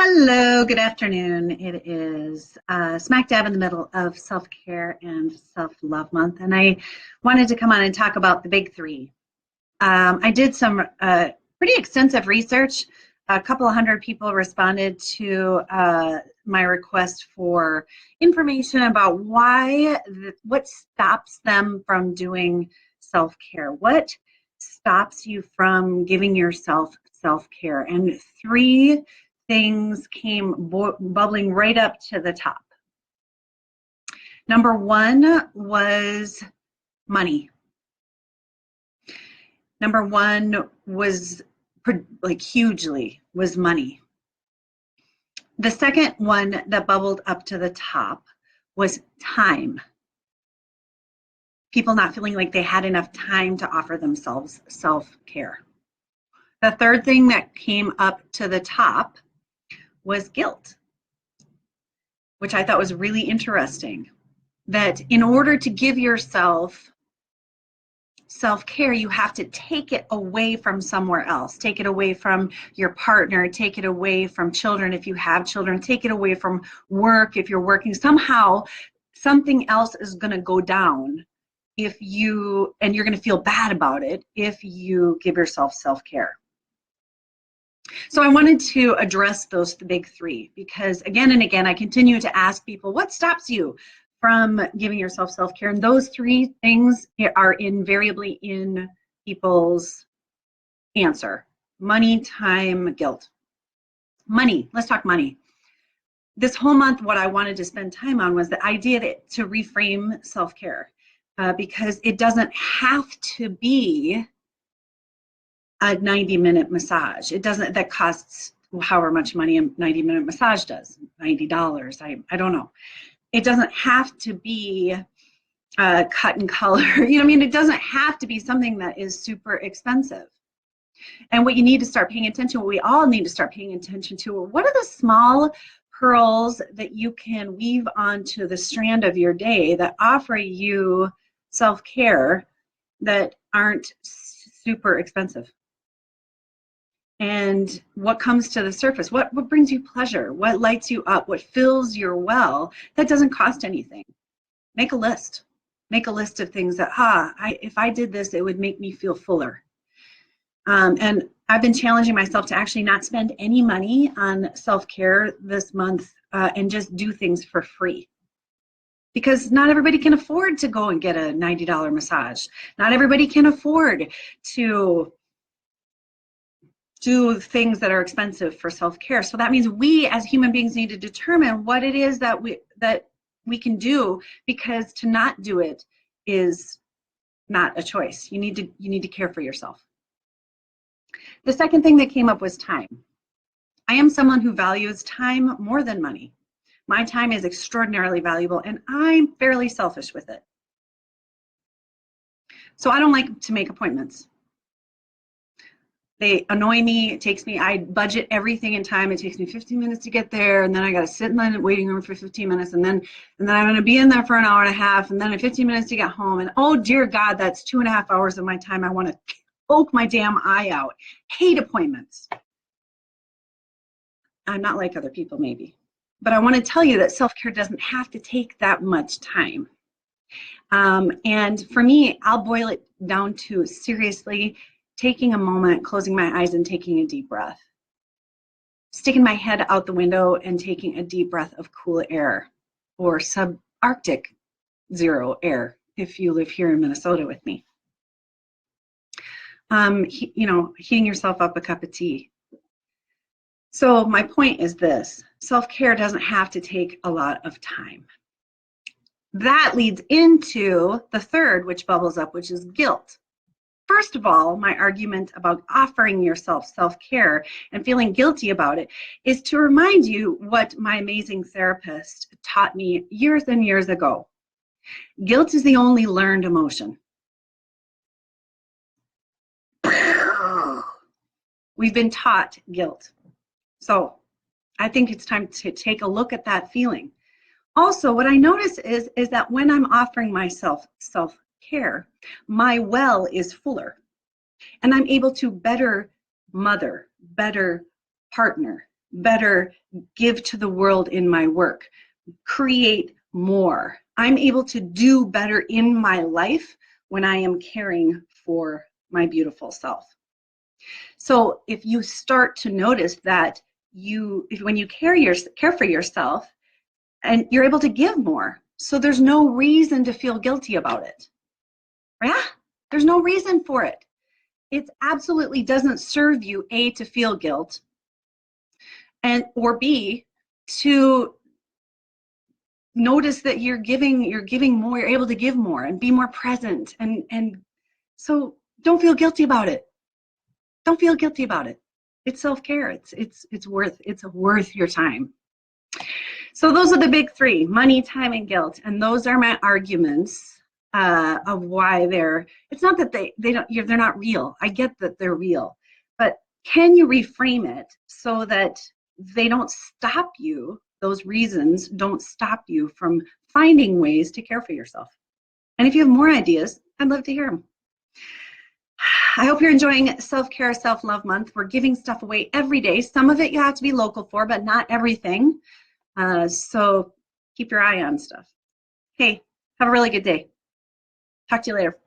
Hello, good afternoon. It is smack dab in the middle of self-care and self-love month, and I wanted to come on and talk about the big three. I did some pretty extensive research. A couple of hundred people responded to my request for information about what stops them from doing self-care. What stops you from giving yourself self-care? And three things came bubbling right up to the top. Number one was money. Number one was hugely was money. The second one that bubbled up to the top was time. People not feeling like they had enough time to offer themselves self-care. The third thing that came up to the top was guilt, which I thought was really interesting. That in order to give yourself self-care, you have to take it away from somewhere else. Take it away from your partner, take it away from children if you have children, take it away from work if you're working. Somehow, something else is going to go down and you're going to feel bad about it if you give yourself self-care. So I wanted to address those big three because again and again, I continue to ask people, what stops you from giving yourself self-care? And those three things are invariably in people's answer: money, time, guilt. Money, let's talk money. This whole month, what I wanted to spend time on was the idea to reframe self-care because it doesn't have to be a 90-minute massage. It doesn't, that costs however much money a 90-minute massage does, $90, I don't know. It doesn't have to be cut and color. It doesn't have to be something that is super expensive. And what you need to start paying attention, what we all need to start paying attention to, what are the small pearls that you can weave onto the strand of your day that offer you self-care that aren't super expensive? And what comes to the surface? What brings you pleasure? What lights you up? What fills your well? That doesn't cost anything. Make a list. Make a list of things that, if I did this, it would make me feel fuller. And I've been challenging myself to actually not spend any money on self-care this month and just do things for free. Because not everybody can afford to go and get a $90 massage. Not everybody can afford to do things that are expensive for self-care. So that means we as human beings need to determine what it is that we can do, because to not do it is not a choice. You need to care for yourself. The second thing that came up was time. I am someone who values time more than money. My time is extraordinarily valuable and I'm fairly selfish with it. So I don't like to make appointments. They annoy me. It takes me, I budget everything in time. It takes me 15 minutes to get there, and then I got to sit in the waiting room for 15 minutes, and then I'm going to be in there for an hour and a half, and then 15 minutes to get home. And oh dear God, that's 2.5 hours of my time. I want to poke my damn eye out. Hate appointments. I'm not like other people maybe, but I want to tell you that self-care doesn't have to take that much time. And for me, I'll boil it down to seriously taking a moment, closing my eyes and taking a deep breath. Sticking my head out the window and taking a deep breath of cool air, or subarctic zero air if you live here in Minnesota with me. Heating yourself up a cup of tea. So my point is this: self-care doesn't have to take a lot of time. That leads into the third, which bubbles up, which is guilt. First of all, my argument about offering yourself self-care and feeling guilty about it is to remind you what my amazing therapist taught me years and years ago. Guilt is the only learned emotion. We've been taught guilt. So I think it's time to take a look at that feeling. Also, what I notice is that when I'm offering myself self-care, my well is fuller, and I'm able to better mother, better partner, better give to the world in my work, create more. I'm able to do better in my life when I am caring for my beautiful self. So if you start to notice that when you care for yourself, and you're able to give more, so there's no reason to feel guilty about it. Yeah, there's no reason for it. It absolutely doesn't serve you, A, to feel guilt, or B, to notice that you're giving more, you're able to give more and be more present, and so don't feel guilty about it. Don't feel guilty about it. It's self-care. It's worth your time. So those are the big three: money, time, and guilt. And those are my arguments of why it's not that they're not real. I get that they're real, but can you reframe it so that they don't stop you, those reasons don't stop you from finding ways to care for yourself? And if you have more ideas, I'd love to hear them. I hope you're enjoying Self-Care, Self-Love Month. We're giving stuff away every day. Some of it you have to be local for, but not everything. So keep your eye on stuff. Hey, have a really good day. Talk to you later.